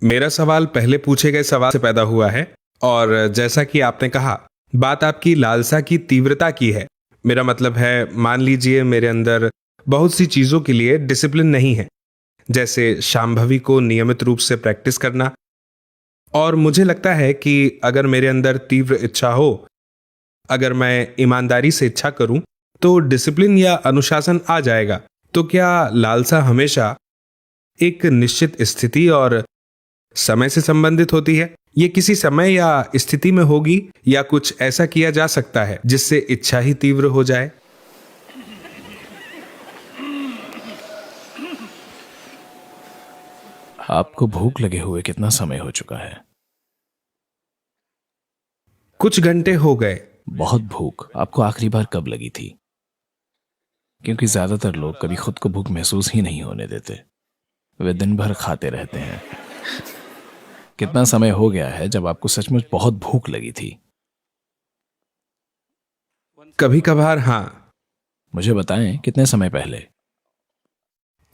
मेरा सवाल पहले पूछे गए सवाल से पैदा हुआ है और जैसा कि आपने कहा, बात आपकी लालसा की तीव्रता की है। मेरा मतलब है, मान लीजिए मेरे अंदर बहुत सी चीजों के लिए डिसिप्लिन नहीं है, जैसे शांभवी को नियमित रूप से प्रैक्टिस करना। और मुझे लगता है कि अगर मेरे अंदर तीव्र इच्छा हो, अगर मैं ईमानदारी से इच्छा करूं, तो डिसिप्लिन या अनुशासन आ जाएगा। तो क्या लालसा हमेशा एक निश्चित स्थिति और समय से संबंधित होती है? ये किसी समय या स्थिति में होगी, या कुछ ऐसा किया जा सकता है जिससे इच्छा ही तीव्र हो जाए? आपको भूख लगे हुए कितना समय हो चुका है? कुछ घंटे हो गए। बहुत भूख आपको आखिरी बार कब लगी थी? क्योंकि ज्यादातर लोग कभी खुद को भूख महसूस ही नहीं होने देते, वे दिन भर खाते रहते हैं। कितना समय हो गया है जब आपको सचमुच बहुत भूख लगी थी? कभी कभार हाँ। मुझे बताएं, कितने समय पहले?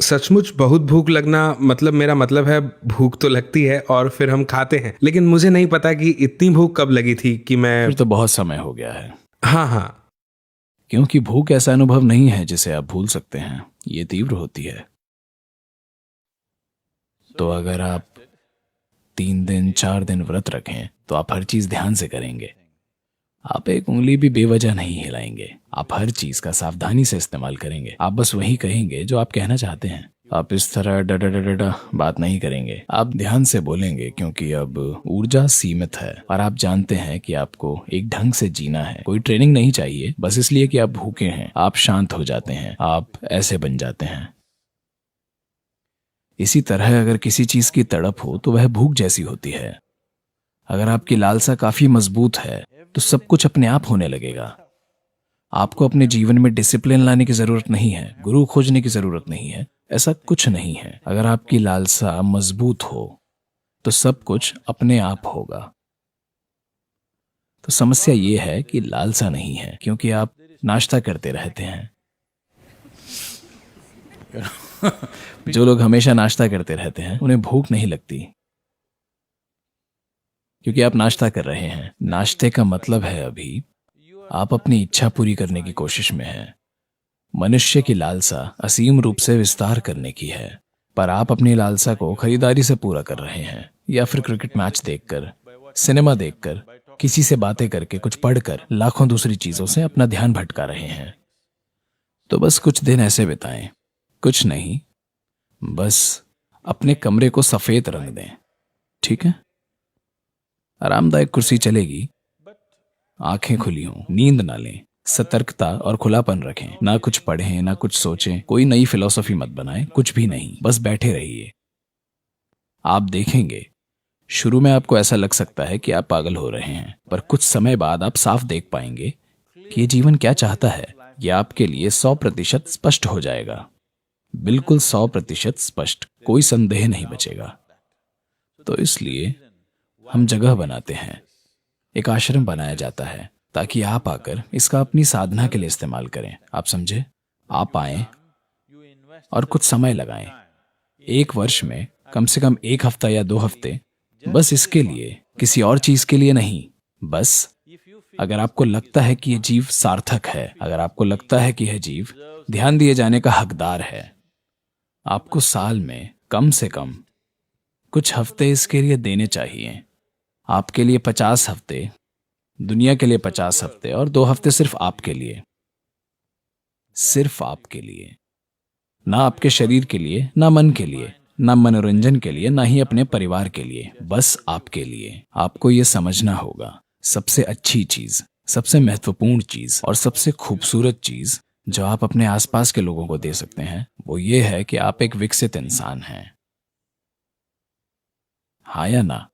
सचमुच बहुत भूख लगना, मतलब मेरा मतलब है, भूख तो लगती है और फिर हम खाते हैं, लेकिन मुझे नहीं पता कि इतनी भूख कब लगी थी कि मैं। फिर तो बहुत समय हो गया है। हाँ हाँ। क्योंकि भूख ऐसा अनुभव नहीं है जिसे आप भूल सकते हैं, ये तीव्र होती है। तो अगर आप 3 दिन 4 दिन व्रत रखें तो आप हर चीज ध्यान से करेंगे। आप एक उंगली भी बेवजह नहीं हिलाएंगे। आप हर चीज का सावधानी से इस्तेमाल करेंगे। आप बस वही कहेंगे जो आप कहना चाहते हैं। आप इस तरह डा डा डा डा डा बात नहीं करेंगे। आप ध्यान से बोलेंगे, क्योंकि अब ऊर्जा सीमित है और आप जानते हैं कि आपको एक ढंग से जीना है। कोई ट्रेनिंग नहीं चाहिए, बस इसलिए कि आप भूखे हैं आप शांत हो जाते हैं, आप ऐसे बन जाते हैं। इसी तरह अगर किसी चीज की तड़प हो तो वह भूख जैसी होती है। अगर आपकी लालसा काफी मजबूत है तो सब कुछ अपने आप होने लगेगा। आपको अपने जीवन में डिसिप्लिन लाने की जरूरत नहीं है, गुरु खोजने की जरूरत नहीं है, ऐसा कुछ नहीं है। अगर आपकी लालसा मजबूत हो तो सब कुछ अपने आप होगा। तो समस्या ये है कि लालसा नहीं है, क्योंकि आप नाश्ता करते रहते हैं। जो लोग हमेशा नाश्ता करते रहते हैं उन्हें भूख नहीं लगती, क्योंकि आप नाश्ता कर रहे हैं। नाश्ते का मतलब है अभी आप अपनी इच्छा पूरी करने की कोशिश में हैं। मनुष्य की लालसा असीम रूप से विस्तार करने की है, पर आप अपनी लालसा को खरीदारी से पूरा कर रहे हैं, या फिर क्रिकेट मैच देखकर, सिनेमा देखकर, किसी से बातें करके, कुछ पढ़कर, लाखों दूसरी चीजों से अपना ध्यान भटका रहे हैं। तो बस कुछ दिन ऐसे बिताएं, कुछ नहीं, बस अपने कमरे को सफेद रंग दें, ठीक है? आरामदायक कुर्सी चलेगी, आंखें खुली हों, नींद ना लें, सतर्कता और खुलापन रखें। ना कुछ पढ़ें, ना कुछ सोचें, कोई नई फिलॉसफी मत बनाएं, कुछ भी नहीं, बस बैठे रहिए। आप देखेंगे, शुरू में आपको ऐसा लग सकता है कि आप पागल हो रहे हैं, पर कुछ समय बाद आप साफ देख पाएंगे कि ये जीवन क्या चाहता है। ये आपके लिए 100% स्पष्ट हो जाएगा, बिल्कुल 100% स्पष्ट, कोई संदेह नहीं बचेगा। तो इसलिए हम जगह बनाते हैं, एक आश्रम बनाया जाता है, ताकि आप आकर इसका अपनी साधना के लिए इस्तेमाल करें। आप समझे? आप आए और कुछ समय लगाएं, 1 वर्ष में कम से कम 1 हफ्ता या 2 हफ्ते, बस इसके लिए, किसी और चीज के लिए नहीं। बस अगर आपको लगता है कि यह जीव सार्थक है, अगर आपको लगता है कि यह जीव ध्यान दिए जाने का हकदार है, आपको साल में कम से कम कुछ हफ्ते इसके लिए देने चाहिए। आपके लिए 50 हफ्ते, दुनिया के लिए 50 हफ्ते, और 2 हफ्ते सिर्फ आपके लिए। सिर्फ आपके लिए, ना आपके शरीर के लिए, ना मन के लिए, ना मनोरंजन के लिए, ना ही अपने परिवार के लिए, बस आपके लिए। आपको यह समझना होगा, सबसे अच्छी चीज, सबसे महत्वपूर्ण चीज और सबसे खूबसूरत चीज जो आप अपने आसपास के लोगों को दे सकते हैं, वो ये है कि आप एक विकसित इंसान हैं। हाँ या ना?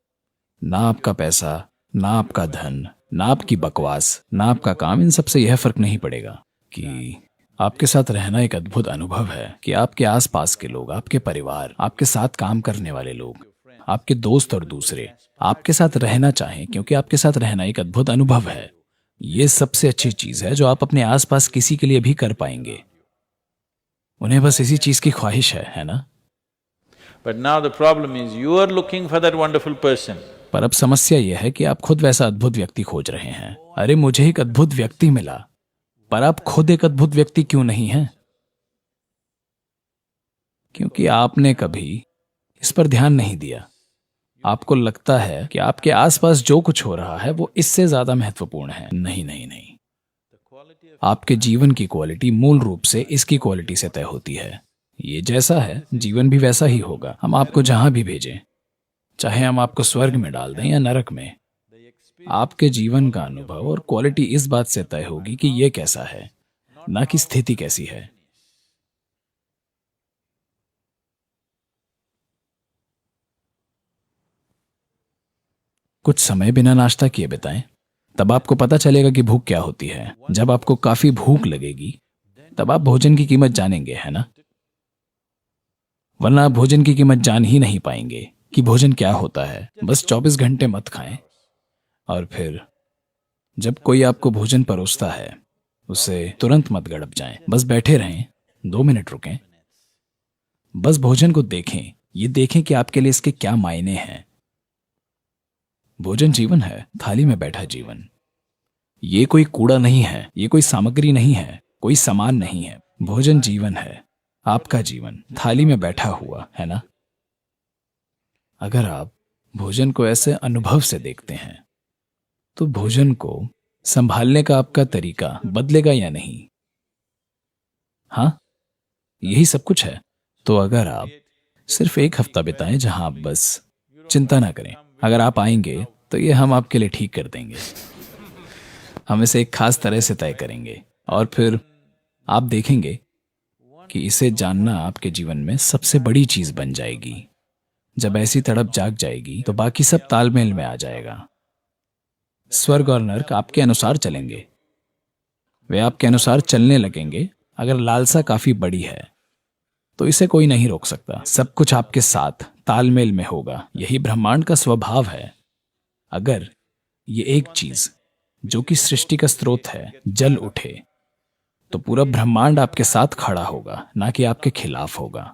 ना आपका पैसा, ना आपका धन, ना आपकी बकवास, ना आपका काम, इन सबसे यह फर्क नहीं पड़ेगा कि आपके साथ रहना एक अद्भुत अनुभव है, कि आपके आसपास के लोग, आपके परिवार, आपके साथ काम करने वाले लोग, आपके दोस्त और दूसरे आपके साथ रहना चाहें, क्योंकि आपके साथ रहना एक अद्भुत अनुभव है। ये सबसे अच्छी चीज है जो आप अपने आसपास किसी के लिए भी कर पाएंगे। उन्हें बस इसी चीज की ख्वाहिश है ना? But now the problem is you are looking for that wonderful person. पर अब समस्या यह है कि आप खुद वैसा अद्भुत व्यक्ति खोज रहे हैं। अरे मुझे एक अद्भुत व्यक्ति मिला, पर आप खुद एक अद्भुत व्यक्ति क्यों नहीं हैं? क्योंकि आपने कभी इस पर ध्यान नहीं दिया। आपको लगता है कि आपके आसपास जो कुछ हो रहा है वो इससे ज्यादा महत्वपूर्ण है। नहीं नहीं नहीं, आपके जीवन की क्वालिटी मूल रूप से इसकी क्वालिटी से तय होती है। ये जैसा है जीवन भी वैसा ही होगा। हम आपको जहां भी भेजें, चाहे हम आपको स्वर्ग में डाल दें या नरक में, आपके जीवन का अनुभव और क्वालिटी इस बात से तय होगी कि यह कैसा है, ना कि स्थिति कैसी है। कुछ समय बिना नाश्ता किए बिताएं, तब आपको पता चलेगा कि भूख क्या होती है। जब आपको काफी भूख लगेगी तब आप भोजन की कीमत जानेंगे, है ना? वरना आप भोजन की कीमत जान ही नहीं पाएंगे कि भोजन क्या होता है। बस 24 घंटे मत खाएं, और फिर जब कोई आपको भोजन परोसता है उसे तुरंत मत गड़प जाएं। बस बैठे रहें, 2 मिनट रुकें, बस भोजन को देखें। ये देखें कि आपके लिए इसके क्या मायने हैं। भोजन जीवन है, थाली में बैठा जीवन। ये कोई कूड़ा नहीं है, ये कोई सामग्री नहीं है, कोई सामान नहीं है। भोजन जीवन है, आपका जीवन थाली में बैठा हुआ है ना। अगर आप भोजन को ऐसे अनुभव से देखते हैं तो भोजन को संभालने का आपका तरीका बदलेगा या नहीं? हाँ, यही सब कुछ है। तो अगर आप सिर्फ 1 हफ्ता बिताएं जहां आप बस चिंता ना करें, अगर आप आएंगे तो ये हम आपके लिए ठीक कर देंगे। हम इसे एक खास तरह से तय करेंगे और फिर आप देखेंगे कि इसे जानना आपके जीवन में सबसे बड़ी चीज बन जाएगी। जब ऐसी तड़प जाग जाएगी तो बाकी सब तालमेल में आ जाएगा। स्वर्ग और नरक आपके अनुसार चलेंगे, वे आपके अनुसार चलने लगेंगे। अगर लालसा काफी बड़ी है तो इसे कोई नहीं रोक सकता। सब कुछ आपके साथ तालमेल में होगा। यही ब्रह्मांड का स्वभाव है। अगर ये एक चीज जो कि सृष्टि का स्रोत है जल उठे तो पूरा ब्रह्मांड आपके साथ खड़ा होगा, ना कि आपके खिलाफ होगा।